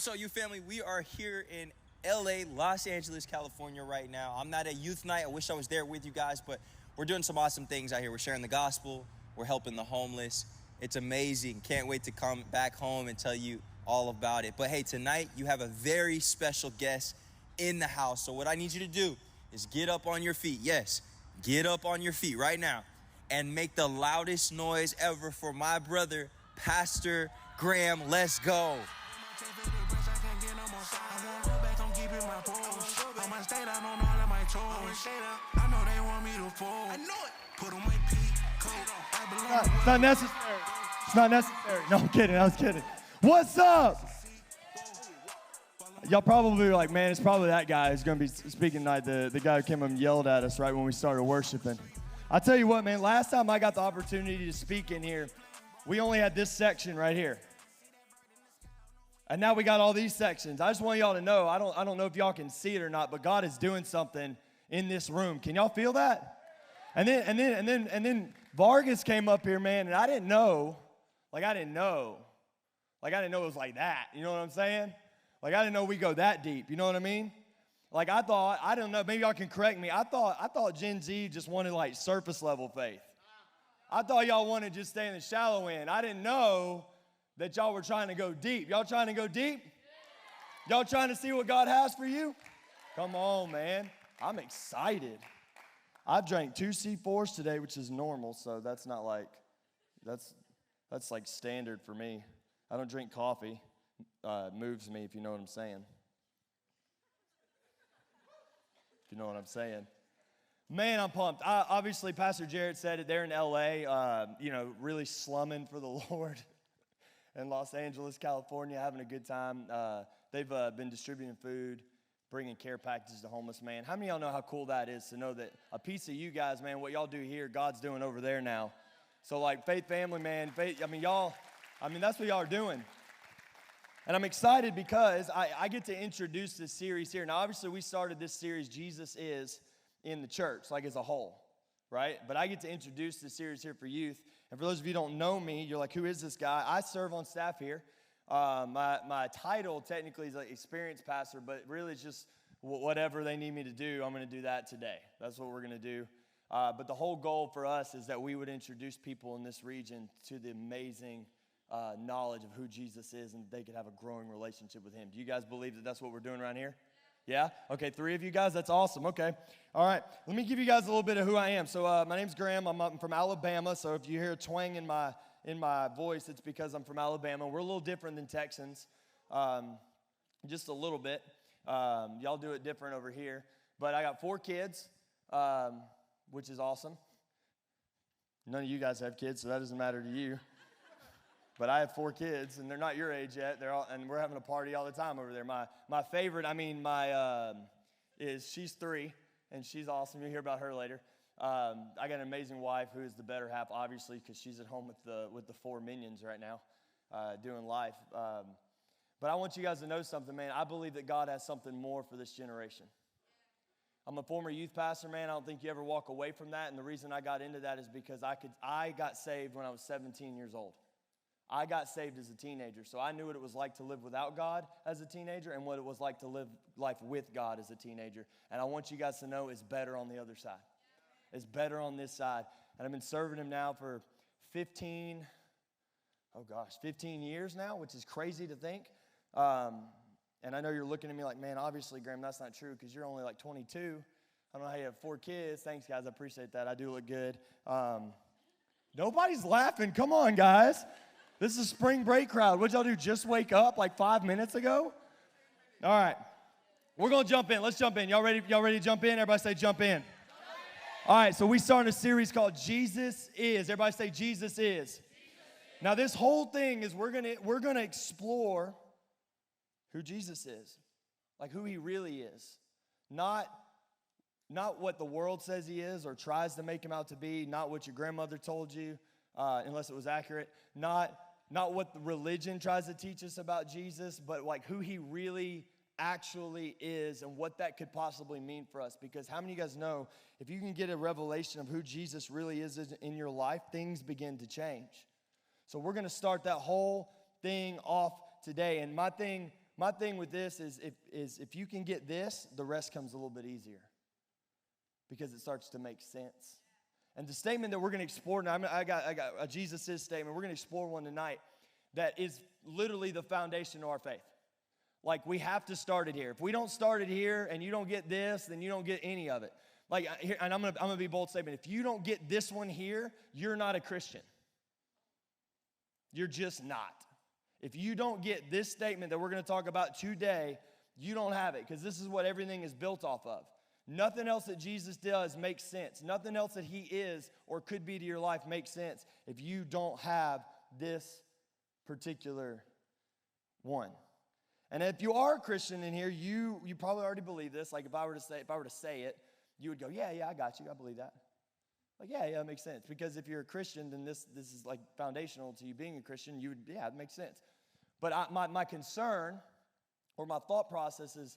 What's up, you family? We are here in LA, Los Angeles, California right now. I'm not at youth night. I wish I was there with you guys, but we're doing some awesome things out here. We're sharing the gospel. We're helping the homeless. It's amazing. Can't wait to come back home and tell you all about it. But hey, tonight you have a very special guest in the house. So what I need you to do is get up on your feet. Yes, get up on your feet right now and make the loudest noise ever for my brother, Pastor Graham. Let's go. It's not necessary. It's not necessary. No, I'm kidding. I was kidding. What's up? Y'all probably are like, man, it's probably that guy who's going to be speaking tonight, the guy who came up and yelled at us right when we started worshiping. I tell you what, man, last time I got the opportunity to speak in here, we only had this section right here. And now we got all these sections. I just want y'all to know, I don't know if y'all can see it or not, but God is doing something in this room. Can y'all feel that? And then Vargas came up here, man, and I didn't know it was like that. You know what I'm saying? Like, I didn't know we go that deep. You know what I mean? Like, I don't know, maybe y'all can correct me. I thought Gen Z just wanted, like, surface level faith. I thought y'all wanted to just stay in the shallow end. I didn't know that y'all were trying to go deep. Y'all trying to go deep? Y'all trying to see what God has for you? Come on, man. I'm excited. I've drank 2 C4s today, which is normal, so that's not like, that's like standard for me. I don't drink coffee. It moves me, if you know what I'm saying. If you know what I'm saying. Man, I'm pumped. Obviously, Pastor Jarrett said it. They're in LA, really slumming for the Lord. In Los Angeles, California, having a good time. They've been distributing food, bringing care packages to homeless, man. How many of y'all know how cool that is to know that a piece of you guys, man, what y'all do here, God's doing over there now. So, like, Faith Family, man, that's what y'all are doing. And I'm excited because I get to introduce this series here. Now, obviously, we started this series, Jesus Is, in the church, like as a whole, right? But I get to introduce this series here for youth. And for those of you who don't know me, you're like, who is this guy? I serve on staff here. My title technically is like experienced pastor, but really it's just whatever they need me to do, I'm going to do that today. That's what we're going to do. But the whole goal for us is that we would introduce people in this region to the amazing knowledge of who Jesus is and they could have a growing relationship with him. Do you guys believe that that's what we're doing around here? Yeah? Okay, 3 of you guys, that's awesome. Okay. All right, let me give you guys a little bit of who I am. So my name's Graham. I'm from Alabama, so if you hear a twang in my voice, it's because I'm from Alabama. We're a little different than Texans, just a little bit. Y'all do it different over here. But I got 4 kids, which is awesome. None of you guys have kids, so that doesn't matter to you. But I have 4 kids, and they're not your age yet. And we're having a party all the time over there. My favorite, is she's 3, and she's awesome. You'll hear about her later. I got an amazing wife who is the better half, obviously, because she's at home with the 4 minions right now, doing life. But I want you guys to know something, man. I believe that God has something more for this generation. I'm a former youth pastor, man. I don't think you ever walk away from that. And the reason I got into that is because I got saved when I was 17 years old. I got saved as a teenager, so I knew what it was like to live without God as a teenager and what it was like to live life with God as a teenager. And I want you guys to know it's better on the other side. It's better on this side. And I've been serving him now for 15 years now, which is crazy to think. And I know you're looking at me like, man, obviously, Graham, that's not true because you're only like 22. I don't know how you have 4 kids. Thanks, guys. I appreciate that. I do look good. Nobody's laughing. Come on, guys. This is a spring break crowd. What'd y'all do, just wake up like 5 minutes ago? All right. We're going to jump in. Let's jump in. Y'all ready to jump in? Everybody say jump in. All right, so we started a series called Jesus Is. Everybody say Jesus Is. Now this whole thing is we're gonna explore who Jesus is. Like who he really is. Not what the world says he is or tries to make him out to be. Not what your grandmother told you, unless it was accurate. Not what the religion tries to teach us about Jesus, but like who he really actually is and what that could possibly mean for us. Because how many of you guys know if you can get a revelation of who Jesus really is in your life, things begin to change. So we're going to start that whole thing off today. And my My thing with this is if you can get this, the rest comes a little bit easier because it starts to make sense. And the statement that we're going to explore now, I got a Jesus is statement. We're going to explore one tonight that is literally the foundation of our faith. Like, we have to start it here. If we don't start it here and you don't get this, then you don't get any of it. Like, here, and I'm gonna be bold statement. If you don't get this one here, you're not a Christian. You're just not. If you don't get this statement that we're going to talk about today, you don't have it, because this is what everything is built off of. Nothing else that Jesus does makes sense. Nothing else that he is or could be to your life makes sense if you don't have this particular one. And if you are a Christian in here, you probably already believe this. Like, if I were to say it, you would go, yeah, I got you. I believe that. Like, yeah, it makes sense. Because if you're a Christian, then this is like foundational to you being a Christian. It makes sense. But my concern or my thought process is,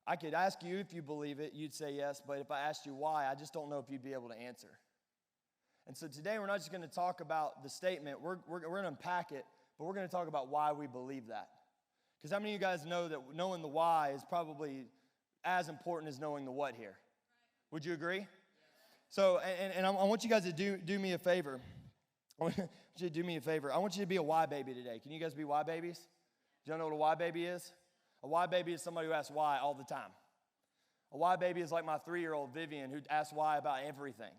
I could ask you if you believe it, you'd say yes. But if I asked you why, I just don't know if you'd be able to answer. And so today we're not just going to talk about the statement. We're going to unpack it, but we're going to talk about why we believe that. Because how many of you guys know that knowing the why is probably as important as knowing the what here? Would you agree? So, and I want you guys to do me a favor. I want you to do me a favor. I want you to be a why baby today. Can you guys be why babies? Do y'all know what a why baby is? A why baby is somebody who asks why all the time. A why baby is like my 3-year-old Vivian, who asks why about everything.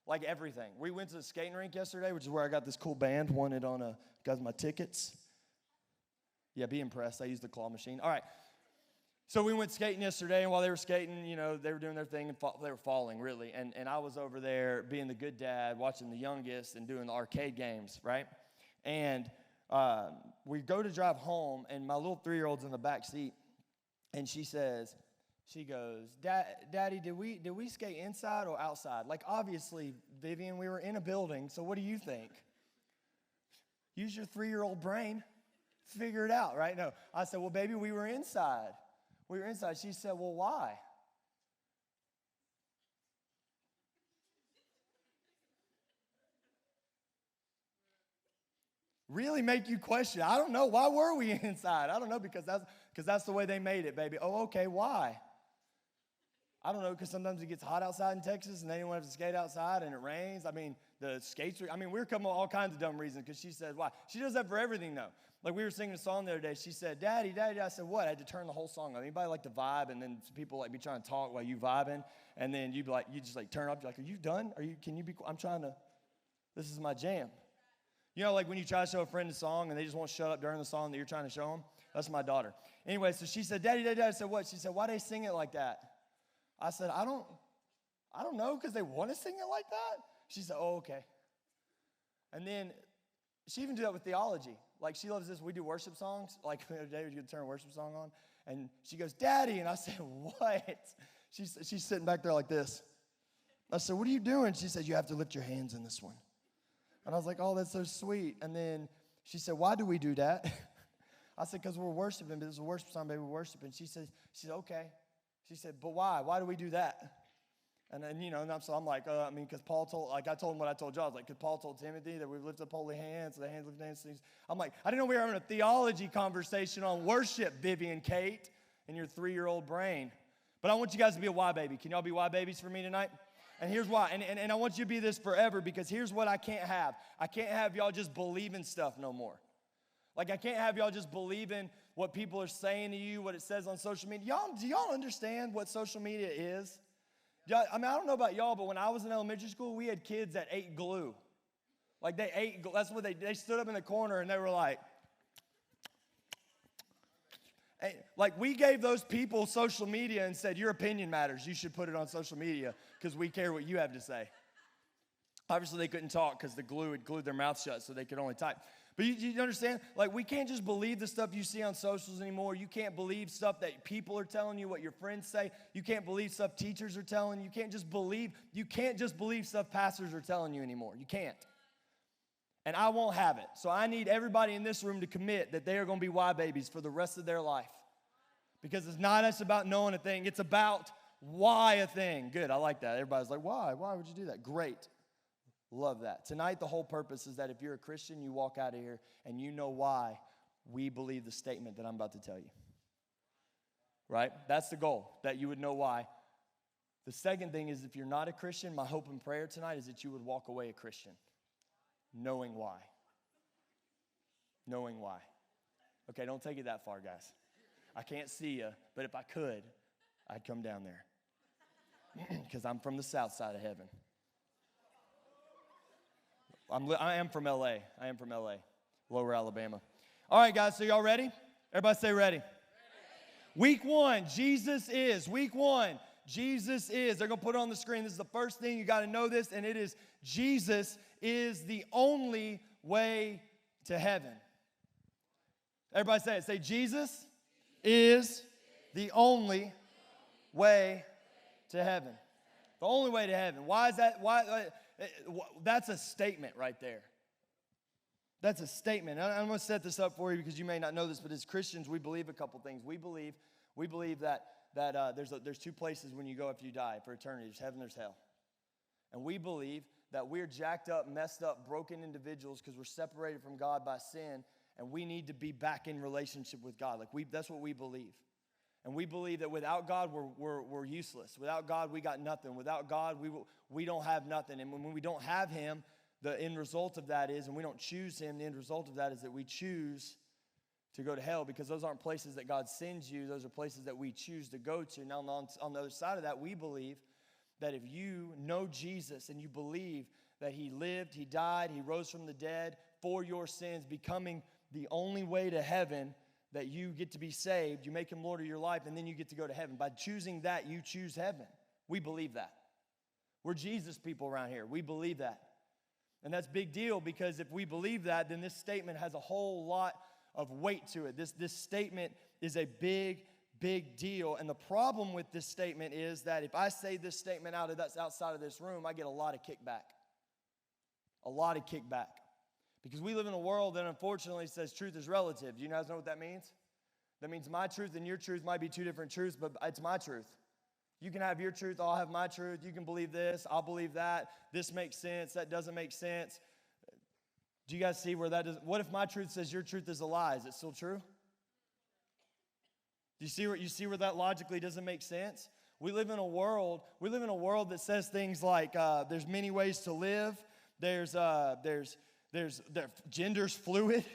Like everything. We went to the skating rink yesterday, which is where I got this cool band, wanted on got my tickets. Yeah, be impressed. I used the claw machine. All right. So we went skating yesterday, and while they were skating, they were doing their thing, and they were falling, really. And I was over there being the good dad, watching the youngest and doing the arcade games, right? And we go to drive home, and my little 3-year-old's in the back seat, and she goes, Daddy, did we skate inside or outside? Like, obviously, Vivian, we were in a building, so what do you think? Use your 3-year-old brain. Figure it out, right? No. I said, well, baby, we were inside. We were inside. She said, well, why? Really make you question. I don't know. Why were we inside? I don't know, because that's the way they made it, baby. Oh, okay, why? I don't know, because sometimes it gets hot outside in Texas and they didn't want to skate outside and it rains. I mean, the skates we were coming up with all kinds of dumb reasons, because she said, why? She does that for everything, though. Like, we were singing a song the other day. She said, Daddy. I said, what? I had to turn the whole song on. Anybody like to vibe, and then people like be trying to talk while you vibing, and then you just like turn up. You're like, are you done? Can you be? I'm trying to. This is my jam. You know, like when you try to show a friend a song and they just won't shut up during the song that you're trying to show them. That's my daughter. Anyway, so she said, Daddy. I said, what? She said, why they sing it like that? I said, I don't know, because they want to sing it like that. She said, oh, okay. And then she even did that with theology. Like, she loves this. We do worship songs. Like, the other day, we could turn a worship song on. And she goes, Daddy. And I said, what? She's sitting back there like this. I said, what are you doing? She said, you have to lift your hands in this one. And I was like, oh, that's so sweet. And then she said, why do we do that? I said, because we're worshiping. But this is a worship song, baby. We're worshiping. She said, okay. She said, but why? Why do we do that? And then, so I'm like, because Paul told, like I told him what I told y'all. I was like, because Paul told Timothy that we lift up holy hands, so the hands lift hands. I'm like, I didn't know we were having a theology conversation on worship, Vivian, Kate, in your 3-year-old brain. But I want you guys to be a why baby. Can y'all be why babies for me tonight? And here's why. And I want you to be this forever, because here's what I can't have. I can't have y'all just believing stuff no more. Like, I can't have y'all just believing what people are saying to you, what it says on social media. Do y'all understand what social media is? I don't know about y'all, but when I was in elementary school, we had kids that ate glue. Like, they ate glue. That's what they stood up in the corner and they were like, like, we gave those people social media and said, your opinion matters. You should put it on social media because we care what you have to say. Obviously, they couldn't talk because the glue had glued their mouth shut, so they could only type. But you understand? Like, we can't just believe the stuff you see on socials anymore. You can't believe stuff that people are telling you, what your friends say. You can't believe stuff teachers are telling you. You can't just believe stuff pastors are telling you anymore. You can't. And I won't have it. So I need everybody in this room to commit that they are going to be why babies for the rest of their life. Because it's not just about knowing a thing. It's about why a thing. Good, I like that. Everybody's like, why? Why would you do that? Great. Love that. Tonight, the whole purpose is that if you're a Christian, you walk out of here and you know why we believe the statement that I'm about to tell you. right? That's the goal, that you would know why. The second thing is, if you're not a Christian, my hope and prayer tonight is that you would walk away a Christian, knowing why. Knowing why. Okay, don't take it that far, guys. I can't see you, but if I could, I'd come down there. Because I'm from the south side of heaven. I am from LA. I am from LA, Lower Alabama. All right, guys, so y'all ready? Everybody say ready. Week 1, Jesus is. Week 1, Jesus is. They're going to put it on the screen. This is the first thing. You got to know this, and it is Jesus is the only way to heaven. Everybody say it. Say, Jesus is the only way to heaven. The only way to heaven. Why is that? That's a statement right there. That's a statement. I'm going to set this up for you because you may not know this, but as Christians, we believe a couple things. We believe that there's two places when you go after you die for eternity. There's heaven, there's hell. And we believe that we're jacked up, messed up, broken individuals because we're separated from God by sin, and we need to be back in relationship with God. That's what we believe. And we believe that without God, we're useless. Without God, we got nothing. Without God, we don't have nothing. And when we don't have Him, the end result of that is, and we don't choose Him, the end result of that is that we choose to go to hell, because those aren't places that God sends you. Those are places that we choose to go to. Now, on the other side of that, we believe that if you know Jesus and you believe that He lived, He died, He rose from the dead for your sins, becoming the only way to heaven, that you get to be saved, you make Him Lord of your life, and then you get to go to heaven. By choosing that, you choose heaven. We believe that. We're Jesus people around here. We believe that. And that's a big deal, because if we believe that, then this statement has a whole lot of weight to it. This statement is a big deal. And the problem with this statement is that if I say this statement outside of this room, I get a lot of kickback. A lot of kickback. Because we live in a world that unfortunately says truth is relative. Do you guys know what that means? That means my truth and your truth might be two different truths, but it's my truth. You can have your truth, I'll have my truth. You can believe this, I'll believe that. This makes sense, that doesn't make sense. Do you guys see where that is? What if my truth says your truth is a lie? Is it still true? Do you see where that logically doesn't make sense? We live in a world that says things like there's many ways to live. There's gender's fluid.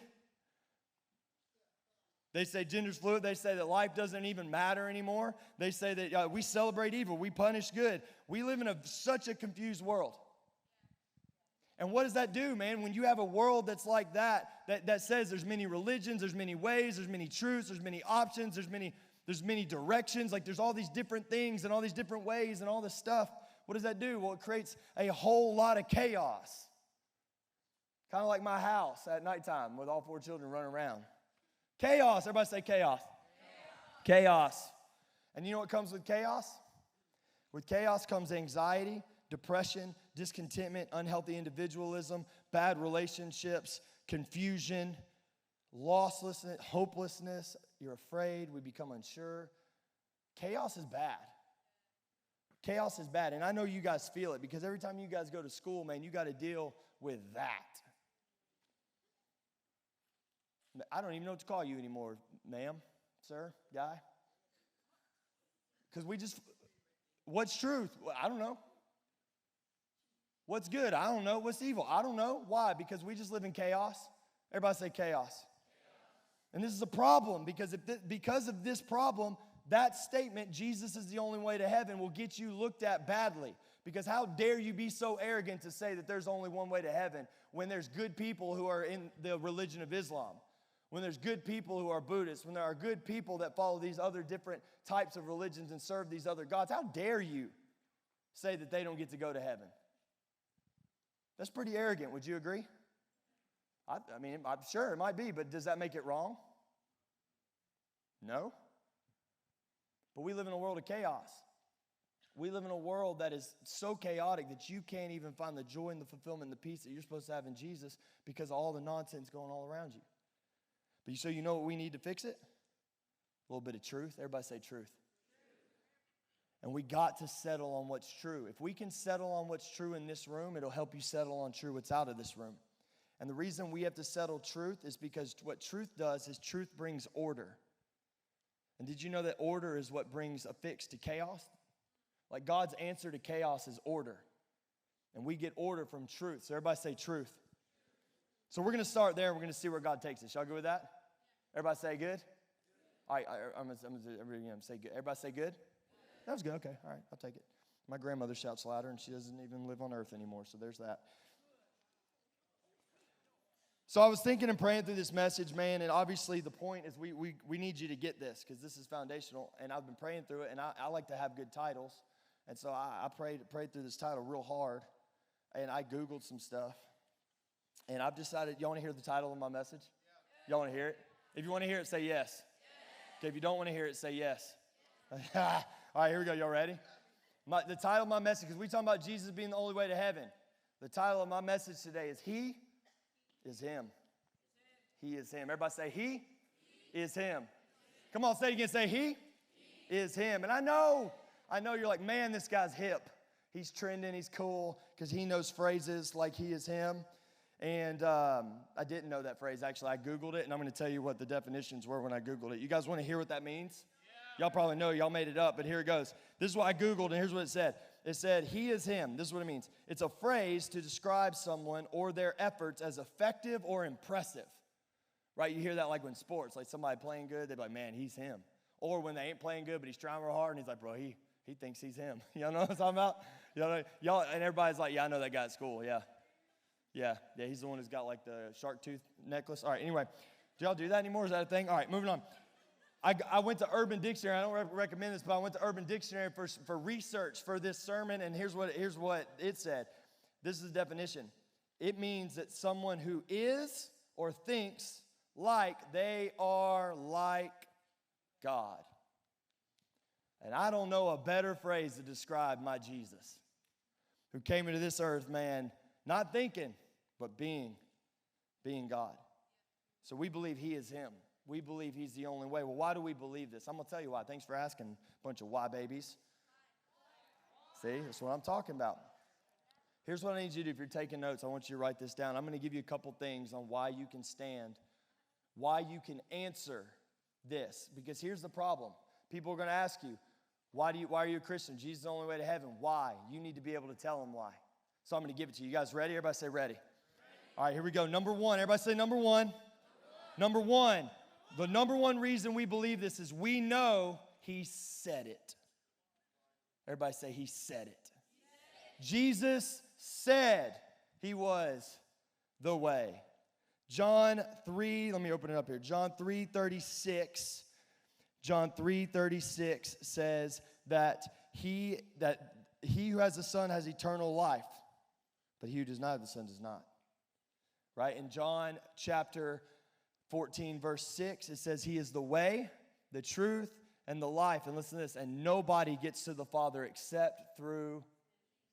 They say gender's fluid. They say that life doesn't even matter anymore. They say that we celebrate evil, we punish good. We live in such a confused world. And what does that do, man? When you have a world that's like that says there's many religions, there's many ways, there's many truths, there's many options, there's many directions, like there's all these different things and all these different ways and all this stuff. What does that do? Well, it creates a whole lot of chaos. Kind of like my house at nighttime with all 4 children running around. Chaos. Everybody say chaos. Chaos. And you know what comes with chaos? With chaos comes anxiety, depression, discontentment, unhealthy individualism, bad relationships, confusion, losslessness, hopelessness. You're afraid. We become unsure. Chaos is bad. Chaos is bad. And I know you guys feel it, because every time you guys go to school, man, you got to deal with that. I don't even know what to call you anymore, ma'am, sir, guy. Because what's truth? I don't know. What's good? I don't know. What's evil? I don't know. Why? Because we just live in chaos. Everybody say chaos. And this is a problem, because because of this problem, that statement, Jesus is the only way to heaven, will get you looked at badly. Because how dare you be so arrogant to say that there's only one way to heaven when there's good people who are in the religion of Islam, when there's good people who are Buddhists, when there are good people that follow these other different types of religions and serve these other gods. How dare you say that they don't get to go to heaven? That's pretty arrogant, would you agree? I mean, I'm sure it might be, but does that make it wrong? No. But we live in a world of chaos. We live in a world that is so chaotic that you can't even find the joy and the fulfillment and the peace that you're supposed to have in Jesus because of all the nonsense going all around you. But so you know what we need to fix it? A little bit of truth. Everybody say truth. And we got to settle on what's true. If we can settle on what's true in this room, it'll help you settle on true what's out of this room. And the reason we have to settle truth is because what truth does is truth brings order. And did you know that order is what brings a fix to chaos? Like God's answer to chaos is order. And we get order from truth. So everybody say truth. So we're going to start there. We're going to see where God takes us. Y'all good with that? Everybody say good? All right, I'm going to say good. Everybody say good? That was good. Okay, all right, I'll take it. My grandmother shouts louder, and she doesn't even live on earth anymore, so there's that. So I was thinking and praying through this message, man, and obviously the point is we need you to get this because this is foundational, and I've been praying through it, and I like to have good titles, and so I prayed through this title real hard, and I Googled some stuff, and I've decided, y'all want to hear the title of my message? Y'all want to hear it? If you want to hear it, say yes. Okay, if you don't want to hear it, say yes. All right, here we go. Y'all ready? The title of my message, because we're talking about Jesus being the only way to heaven. The title of my message today is He is Him. He is Him. Everybody say, He is Him. Come on, say it again. Say, He is Him. And I know you're like, man, this guy's hip. He's trending. He's cool because he knows phrases like He is Him. And I didn't know that phrase. Actually, I Googled it, and I'm going to tell you what the definitions were when I Googled it. You guys want to hear what that means? Y'all probably know. Y'all made it up, but here it goes. This is what I Googled, and here's what it said. It said, He is Him. This is what it means. It's a phrase to describe someone or their efforts as effective or impressive. Right? You hear that like when sports, like somebody playing good, they're like, man, he's him. Or when they ain't playing good, but he's trying real hard, and he's like, bro, he thinks he's him. Y'all know what I'm talking about? Y'all, and everybody's like, yeah, I know that guy at school, yeah. Yeah, he's the one who's got like the shark tooth necklace. All right, anyway, do y'all do that anymore? Is that a thing? All right, moving on. I went to Urban Dictionary. I don't recommend this, but I went to Urban Dictionary for research for this sermon, and here's what it said. This is the definition. It means that someone who is or thinks like they are like God. And I don't know a better phrase to describe my Jesus, who came into this earth, man, not thinking, but being God. So we believe He is Him. We believe He's the only way. Well, why do we believe this? I'm going to tell you why. Thanks for asking, bunch of why babies. See, that's what I'm talking about. Here's what I need you to do. If you're taking notes, I want you to write this down. I'm going to give you a couple things on why you can stand, why you can answer this. Because here's the problem. People are going to ask you, why are you a Christian? Jesus is the only way to heaven. Why? You need to be able to tell them why. So I'm going to give it to you. You guys ready? Everybody say ready. All right, here we go. Number one. Everybody say number one. Number one. The number one reason we believe this is we know He said it. Everybody say He said it. Jesus said He was the way. John 3, let me open it up here. John 3:36. John 3:36 says that he who has the Son has eternal life, but he who does not have the Son does not. Right? In John chapter 14, verse 6, it says, He is the way, the truth, and the life. And listen to this, and nobody gets to the Father except through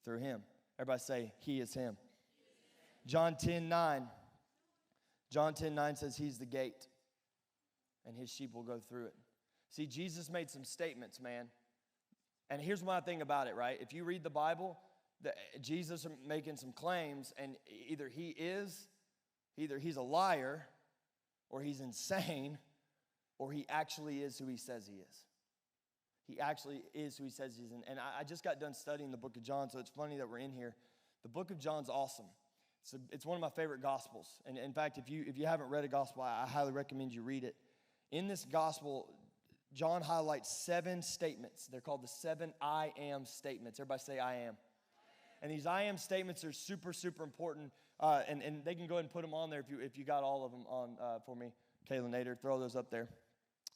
Him. Everybody say, He is Him. John 10:9. John 10:9 says, He's the gate, and His sheep will go through it. See, Jesus made some statements, man. And here's my thing about it, right? If you read the Bible, Jesus is making some claims, and either he's a liar, or he's insane, or he actually is who he says he is. He actually is who he says he is. And I just got done studying the book of John, so it's funny that we're in here. The book of John's awesome. It's one of my favorite gospels. And in fact, if you haven't read a gospel, I highly recommend you read it. In this gospel, John highlights 7 statements. They're called the 7 I am statements. Everybody say I am. And these I am statements are super, super important. And they can go ahead and put them on there if you got all of them on for me. Kayla Nader, throw those up there.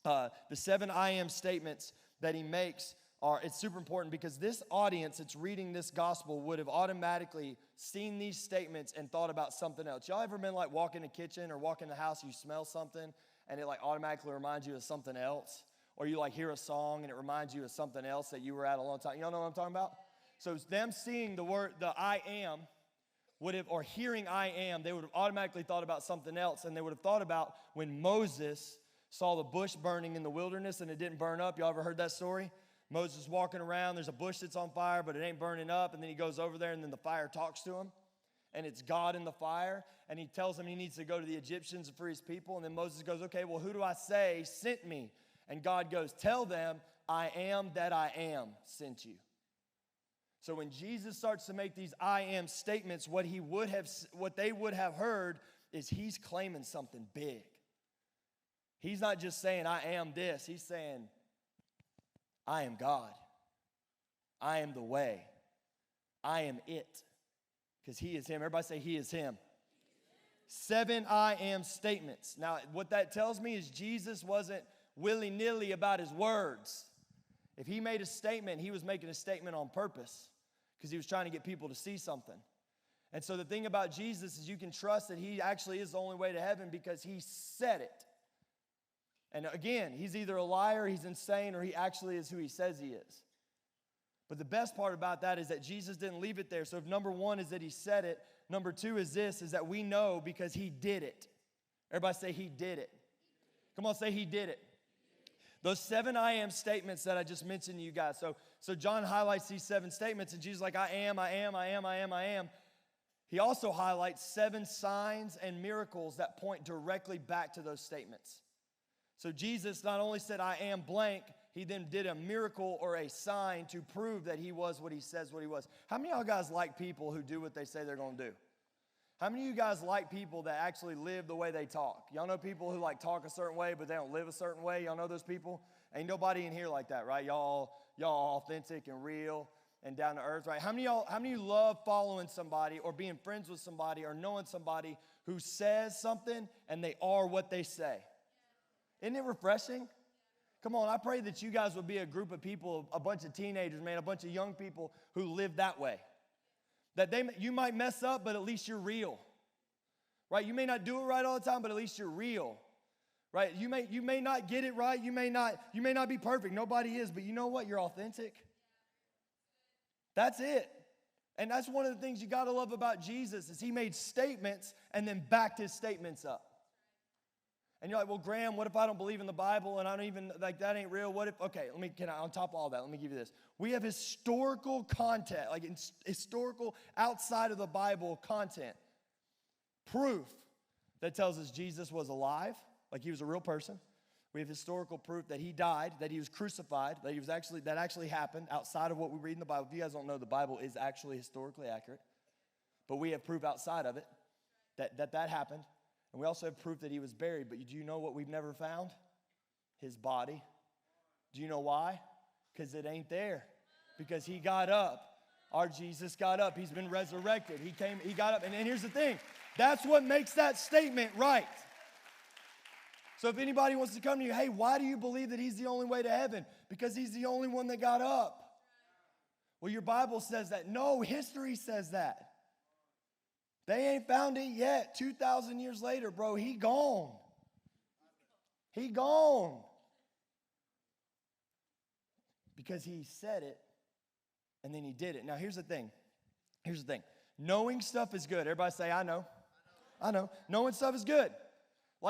The 7 I am statements that he makes it's super important because this audience that's reading this gospel would have automatically seen these statements and thought about something else. Y'all ever been like walk in the kitchen or walk in the house, you smell something and it like automatically reminds you of something else? Or you like hear a song and it reminds you of something else that you were at a long time. Y'all know what I'm talking about? So them seeing the word, the I am, or hearing I am, they would have automatically thought about something else. And they would have thought about when Moses saw the bush burning in the wilderness and it didn't burn up. Y'all ever heard that story? Moses walking around, there's a bush that's on fire, but it ain't burning up. And then he goes over there and then the fire talks to him. And it's God in the fire. And he tells him he needs to go to the Egyptians and free his people. And then Moses goes, okay, well, who do I say sent me? And God goes, tell them, I am that I am sent you. So when Jesus starts to make these I am statements, what they would have heard is he's claiming something big. He's not just saying, I am this. He's saying, I am God. I am the way. I am it. Because he is him. Everybody say he is him. 7 I am statements. Now, what that tells me is Jesus wasn't willy-nilly about his words. If he made a statement, he was making a statement on purpose because he was trying to get people to see something. And so the thing about Jesus is you can trust that he actually is the only way to heaven because he said it. And again, he's either a liar, he's insane, or he actually is who he says he is. But the best part about that is that Jesus didn't leave it there. So if number 1 is that he said it, number 2 is this, is that we know because he did it. Everybody say he did it. Come on, say he did it. Those 7 I am statements that I just mentioned to you guys. So John highlights these 7 statements, and Jesus is like, I am, I am, I am, I am, I am. He also highlights 7 signs and miracles that point directly back to those statements. So Jesus not only said, I am blank, he then did a miracle or a sign to prove that he was what he says what he was. How many of y'all guys like people who do what they say they're going to do? How many of you guys like people that actually live the way they talk? Y'all know people who like talk a certain way, but they don't live a certain way? Y'all know those people? Ain't nobody in here like that, right? Y'all authentic and real and down to earth, right? How many of you love following somebody or being friends with somebody or knowing somebody who says something and they are what they say? Isn't it refreshing? Come on, I pray that you guys would be a group of people, a bunch of teenagers, man, a bunch of young people who live that way. That you might mess up, but at least you're real. Right? You may not do it right all the time, but at least you're real. Right? You may not get it right, you may not be perfect. Nobody is, but you know what? You're authentic. That's it. And that's one of the things you got to love about Jesus is he made statements and then backed his statements up. And you're like, well, Graham, what if I don't believe in the Bible and I don't even, like, that ain't real? What if, okay, on top of all that, let me give you this. We have historical content, like historical outside of the Bible content, proof that tells us Jesus was alive, like he was a real person. We have historical proof that he died, that he was crucified, that actually happened outside of what we read in the Bible. If you guys don't know, the Bible is actually historically accurate. But we have proof outside of it that happened. And we also have proof that he was buried. But do you know what we've never found? His body. Do you know why? Because it ain't there. Because he got up. Our Jesus got up. He's been resurrected. He got up. And here's the thing. That's what makes that statement right. So if anybody wants to come to you, hey, why do you believe that he's the only way to heaven? Because he's the only one that got up. Well, your Bible says that. No, history says that. They ain't found it yet. 2,000 years later, bro, he gone. He gone. Because he said it, and then he did it. Now, here's the thing. Knowing stuff is good. Everybody say, I know. I know. Knowing stuff is good.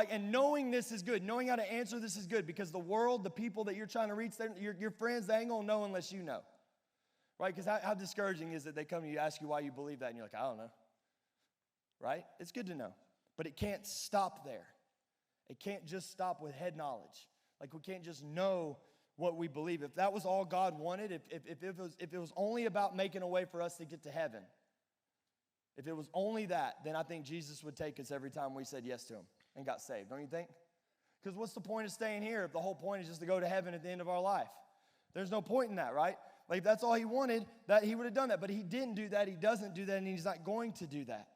And knowing this is good. Knowing how to answer this is good. Because the world, the people that you're trying to reach, your friends, they ain't going to know unless you know. Right? Because how discouraging is it they come to you, ask you why you believe that, and you're like, I don't know. Right? It's good to know. But it can't stop there. It can't just stop with head knowledge. We can't just know what we believe. If that was all God wanted, if it was only about making a way for us to get to heaven, if it was only that, then I think Jesus would take us every time we said yes to him and got saved. Don't you think? Because what's the point of staying here if the whole point is just to go to heaven at the end of our life? There's no point in that, right? If that's all he wanted, that he would have done that. But he didn't do that. He doesn't do that, and he's not going to do that.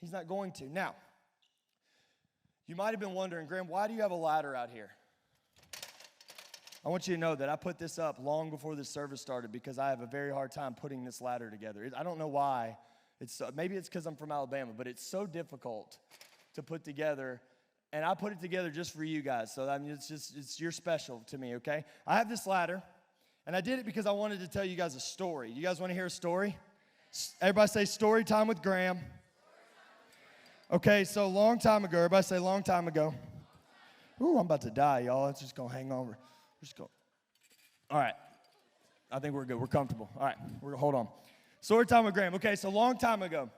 He's not going to. Now, you might have been wondering, Graham, why do you have a ladder out here? I want you to know that I put this up long before this service started because I have a very hard time putting this ladder together. I don't know why. Maybe it's because I'm from Alabama, but it's so difficult to put together. And I put it together just for you guys. So you're special to me, okay? I have this ladder, and I did it because I wanted to tell you guys a story. You guys want to hear a story? Everybody say story time with Graham. Okay, so long time ago. Everybody say long time ago. Ooh, I'm about to die, y'all. It's just going to hang over. We're just going. All right. I think we're good. We're comfortable. All right. Hold on. Story time with Graham. Okay, so long time ago,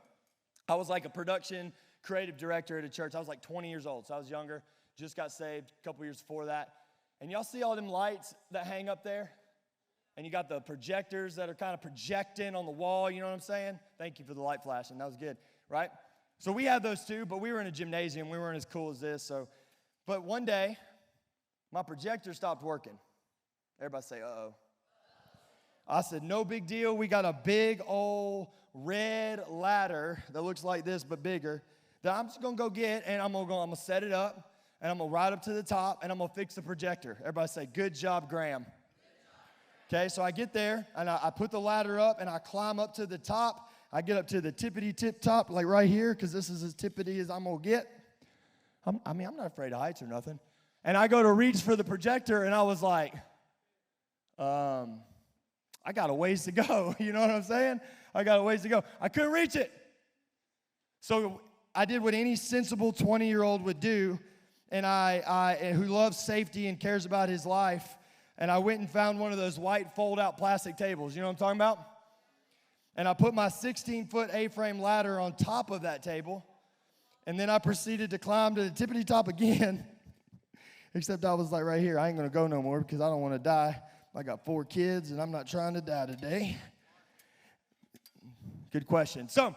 I was like a production creative director at a church. I was like 20 years old, so I was younger. Just got saved a couple years before that. And y'all see all them lights that hang up there? And you got the projectors that are kind of projecting on the wall, you know what I'm saying? Thank you for the light flashing, that was good, right? So we had those too, but we were in a gymnasium. We weren't as cool as this. But one day, my projector stopped working. Everybody say, uh-oh. I said, no big deal. We got a big old red ladder that looks like this but bigger that I'm just going to go get, and I'm going to set it up, and I'm going to ride up to the top, and I'm going to fix the projector. Everybody say, good job, Graham. Okay, so I get there, and I put the ladder up, and I climb up to the top. I get up to the tippity-tip top, like right here, because this is as tippity as I'm going to get. I'm not afraid of heights or nothing. And I go to reach for the projector, and I was like, I got a ways to go. You know what I'm saying? I got a ways to go. I couldn't reach it. So I did what any sensible 20-year-old would do, and who loves safety and cares about his life, and I went and found one of those white fold-out plastic tables. You know what I'm talking about? And I put my 16-foot A-frame ladder on top of that table, and then I proceeded to climb to the tippity top again, except I was like right here. I ain't going to go no more because I don't want to die. I got 4 kids, and I'm not trying to die today. Good question. So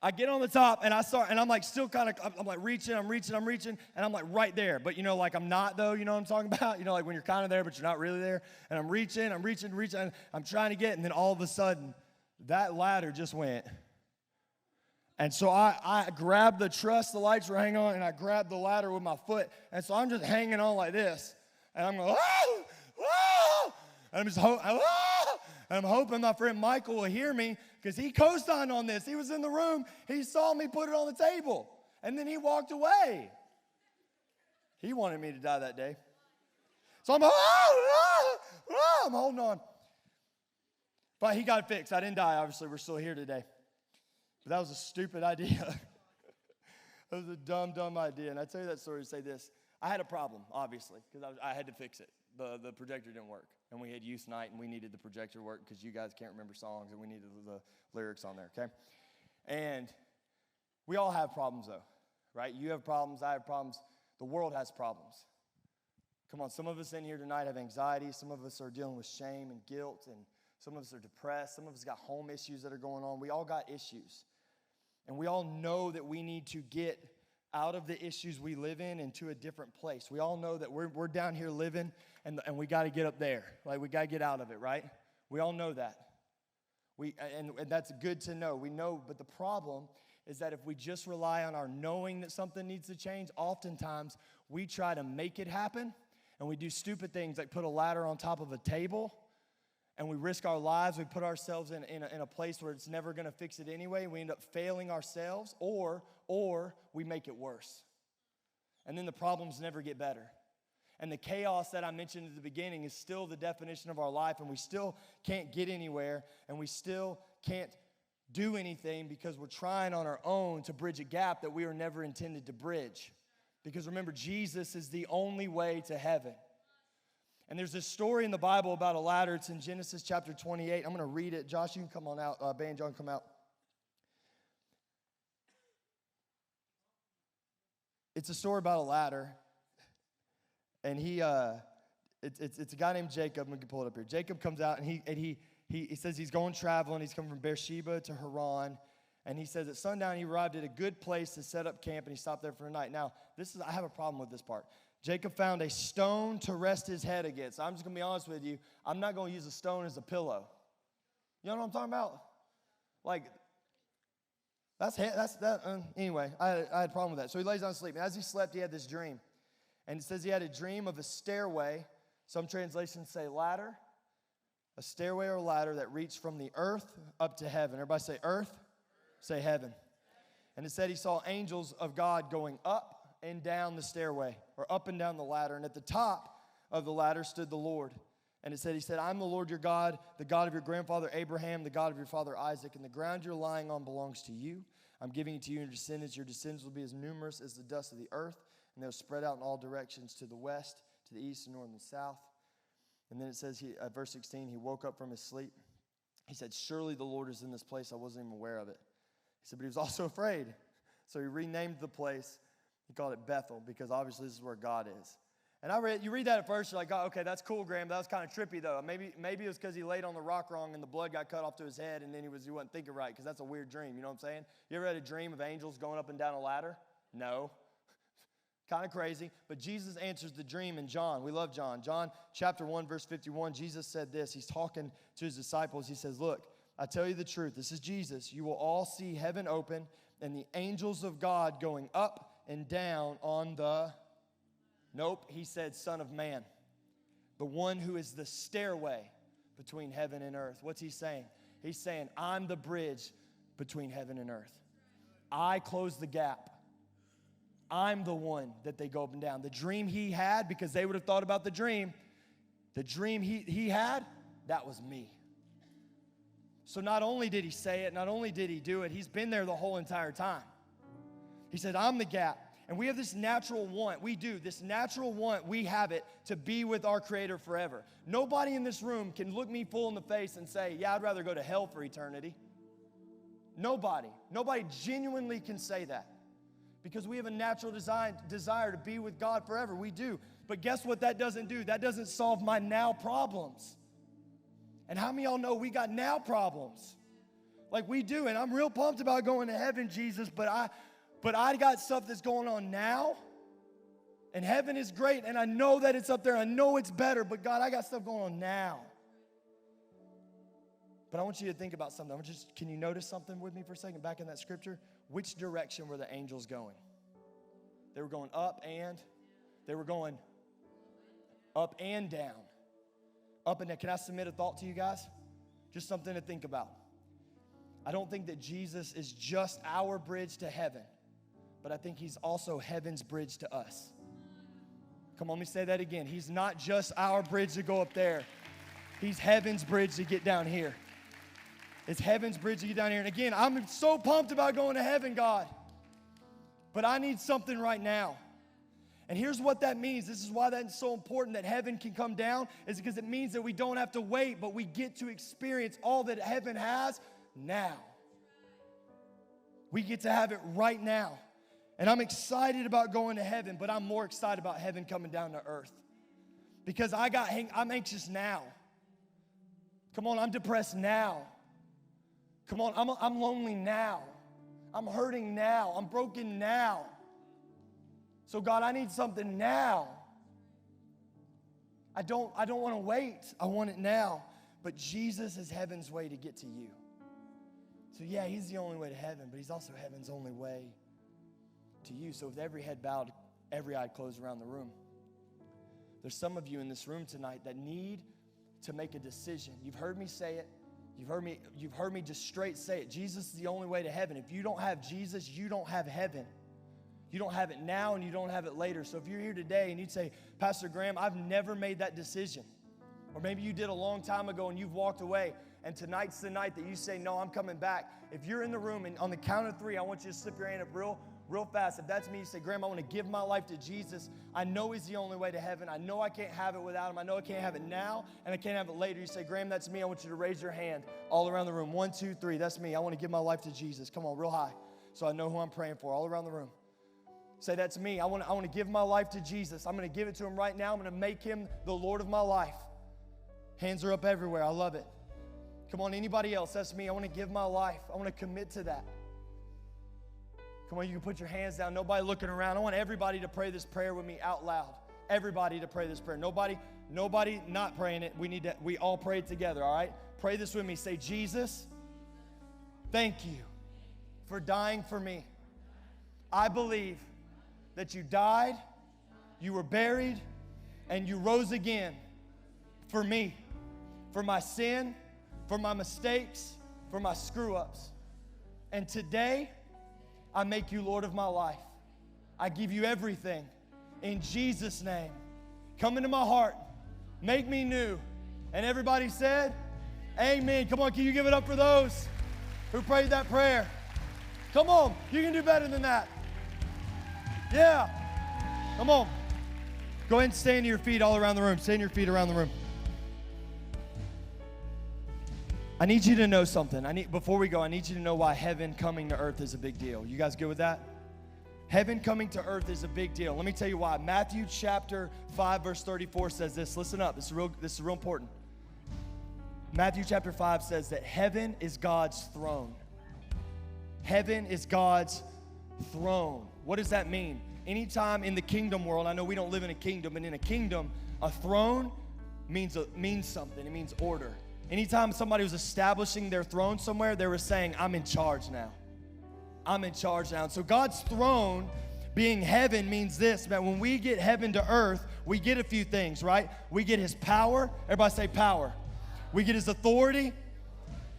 I get on the top, and I'm like still kind of, I'm like reaching, and I'm like right there. But, you know, like I'm not, though, you know what I'm talking about? You know, like when you're kind of there, but you're not really there. And I'm reaching, and I'm trying to get, and then all of a sudden, that ladder just went. And so I grabbed the truss the lights were hanging on, and I grabbed the ladder with my foot. And so I'm just hanging on like this. And I'm going, ah! Ah! And I'm hoping my friend Michael will hear me because he co-signed on this. He was in the room. He saw me put it on the table. And then he walked away. He wanted me to die that day. So I'm I'm holding on. But he got it fixed. I didn't die, obviously. We're still here today. But that was a stupid idea. That was a dumb idea. And I tell you that story to say this. I had a problem, obviously, because I had to fix it. The projector didn't work. And we had youth night, and we needed the projector to work because you guys can't remember songs, and we needed the lyrics on there, okay? And we all have problems, though, right? You have problems. I have problems. The world has problems. Come on, some of us in here tonight have anxiety. Some of us are dealing with shame and guilt, and some of us are depressed. Some of us got home issues that are going on. We all got issues. And we all know that we need to get out of the issues we live in into a different place. We all know that we're down here living, and we got to get up there. Like, we got to get out of it, right? We all know that. And that's good to know. We know, but the problem is that if we just rely on our knowing that something needs to change, oftentimes we try to make it happen, and we do stupid things like put a ladder on top of a table, and we risk our lives. We put ourselves in a place where it's never going to fix it anyway. We end up failing ourselves, or we make it worse. And then the problems never get better. And the chaos that I mentioned at the beginning is still the definition of our life, and we still can't get anywhere, and we still can't do anything because we're trying on our own to bridge a gap that we were never intended to bridge. Because remember, Jesus is the only way to heaven. And there's this story in the Bible about a ladder. It's in Genesis chapter 28. I'm going to read it. Josh, you can come on out. Ben, John, come out. It's a story about a ladder. And it's a guy named Jacob. We can pull it up here. Jacob comes out, and he says he's going traveling. He's coming from Beersheba to Haran. And he says at sundown he arrived at a good place to set up camp, and he stopped there for the night. Now, I have a problem with this part. Jacob found a stone to rest his head against. I'm just going to be honest with you. I'm not going to use a stone as a pillow. You know what I'm talking about? Like, anyway, I had a problem with that. So he lays down to sleep. And as he slept, he had this dream. And it says he had a dream of a stairway. Some translations say ladder. A stairway or a ladder that reached from the earth up to heaven. Everybody say earth. Say heaven. And it said he saw angels of God going up and down the stairway, or up and down the ladder. And at the top of the ladder stood the Lord. And he said, I'm the Lord your God, the God of your grandfather Abraham, the God of your father Isaac, and the ground you're lying on belongs to you. I'm giving it to you and your descendants. Your descendants will be as numerous as the dust of the earth, and they'll spread out in all directions, to the west, to the east, and north, and south. And then it says, verse 16, he woke up from his sleep. He said, surely the Lord is in this place. I wasn't even aware of it. He said, but he was also afraid. So he renamed the place. He called it Bethel, because obviously this is where God is. And you read that at first, you're like, oh, okay, that's cool, Graham. That was kind of trippy, though. Maybe it was because he laid on the rock wrong and the blood got cut off to his head, and then he wasn't thinking right, because that's a weird dream. You know what I'm saying? You ever had a dream of angels going up and down a ladder? No. Kind of crazy. But Jesus answers the dream in John. We love John. John chapter 1, verse 51, Jesus said this. He's talking to his disciples. He says, look, I tell you the truth. This is Jesus. You will all see heaven open and the angels of God going up and down on the... Nope, he said Son of Man, the one who is the stairway between heaven and earth. What's he saying? He's saying, I'm the bridge between heaven and earth. I close the gap. I'm the one that they go up and down. The dream he had, because they would have thought about the dream he had, that was me. So not only did he say it, not only did he do it, he's been there the whole entire time. He said, I'm the gap. And we have this natural want. We do. This natural want, we have it to be with our Creator forever. Nobody in this room can look me full in the face and say, yeah, I'd rather go to hell for eternity. Nobody. Nobody genuinely can say that. Because we have a natural desire to be with God forever. We do. But guess what that doesn't do? That doesn't solve my now problems. And how many of y'all know we got now problems? Like we do. And I'm real pumped about going to heaven, Jesus, but I got stuff that's going on now, and heaven is great, and I know that it's up there. I know it's better, but God, I got stuff going on now. But I want you to think about something. Can you notice something with me for a second back in that scripture? Which direction were the angels going? They were going up and down. Up and down. Can I submit a thought to you guys? Just something to think about. I don't think that Jesus is just our bridge to heaven, but I think he's also heaven's bridge to us. Come on, let me say that again. He's not just our bridge to go up there. He's heaven's bridge to get down here. It's heaven's bridge to get down here. And again, I'm so pumped about going to heaven, God. But I need something right now. And here's what that means. This is why that's so important that heaven can come down, is because it means that we don't have to wait, but we get to experience all that heaven has now. We get to have it right now. And I'm excited about going to heaven, but I'm more excited about heaven coming down to earth. Because I'm anxious now. Come on, I'm depressed now. Come on, I'm lonely now. I'm hurting now. I'm broken now. So God, I need something now. I don't want to wait. I want it now. But Jesus is heaven's way to get to you. So yeah, he's the only way to heaven, but he's also heaven's only way to you. So with every head bowed, every eye closed around the room, there's some of you in this room tonight that need to make a decision. You've heard me say it. You've heard me just straight say it. Jesus is the only way to heaven. If you don't have Jesus, you don't have heaven. You don't have it now and you don't have it later. So if you're here today and you'd say, Pastor Graham, I've never made that decision. Or maybe you did a long time ago and you've walked away, and tonight's the night that you say, no, I'm coming back. If you're in the room and on the count of 3, I want you to slip your hand up real fast. If that's me, you say, Graham, I want to give my life to Jesus. I know he's the only way to heaven. I know I can't have it without him. I know I can't have it now and I can't have it later. You say, Graham, that's me. I want you to raise your hand all around the room. 1, 2, 3. That's me. I want to give my life to Jesus. Come on, real high, so I know who I'm praying for all around the room. Say, that's me. I want to give my life to Jesus. I'm going to give it to him right now. I'm going to make him the Lord of my life. Hands are up everywhere. I love it. Come on, anybody else? That's me. I want to give my life. I want to commit to that. Come on, you can put your hands down. Nobody looking around. I want everybody to pray this prayer with me out loud. Everybody to pray this prayer. Nobody not praying it. We all pray it together, all right? Pray this with me. Say, Jesus, thank you for dying for me. I believe that you died, you were buried, and you rose again for me, for my sin, for my mistakes, for my screw-ups. And today, I make you Lord of my life. I give you everything. In Jesus' name, come into my heart. Make me new. And everybody said, amen. Come on, can you give it up for those who prayed that prayer? Come on, you can do better than that. Yeah. Come on. Go ahead and stand to your feet all around the room. Stand your feet around the room. I need you to know something. Before we go, I need you to know why heaven coming to earth is a big deal. You guys good with that? Heaven coming to earth is a big deal. Let me tell you why. Matthew chapter 5, verse 34 says this. Listen up. This is real important. Matthew chapter 5 says that heaven is God's throne. Heaven is God's throne. What does that mean? Anytime in the kingdom world, I know we don't live in a kingdom, but in a kingdom, a throne means something. It means order. Anytime somebody was establishing their throne somewhere, they were saying, I'm in charge now. I'm in charge now. And so God's throne being heaven means this, that when we get heaven to earth, we get a few things, right? We get his power. Everybody say power. We get his authority,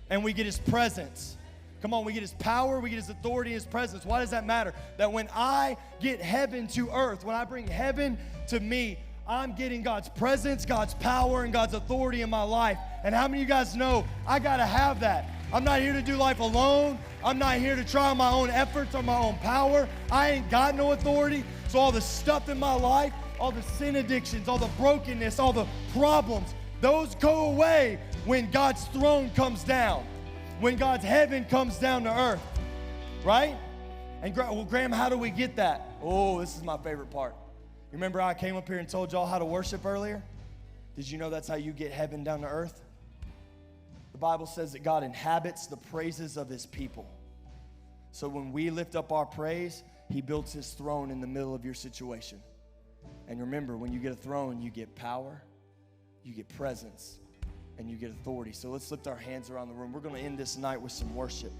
and we get his presence. Come on, we get his power, we get his authority, his presence. Why does that matter? That when I get heaven to earth, when I bring heaven to me, I'm getting God's presence, God's power, and God's authority in my life. And how many of you guys know I got to have that? I'm not here to do life alone. I'm not here to try my own efforts or my own power. I ain't got no authority. So all the stuff in my life, all the sin addictions, all the brokenness, all the problems, those go away when God's throne comes down, when God's heaven comes down to earth, right? And well, Graham, how do we get that? Oh, this is my favorite part. You remember I came up here and told y'all how to worship earlier? Did you know that's how you get heaven down to earth? The Bible says that God inhabits the praises of his people. So when we lift up our praise, he builds his throne in the middle of your situation. And remember, when you get a throne, you get power, you get presence, and you get authority. So let's lift our hands around the room. We're going to end this night with some worship.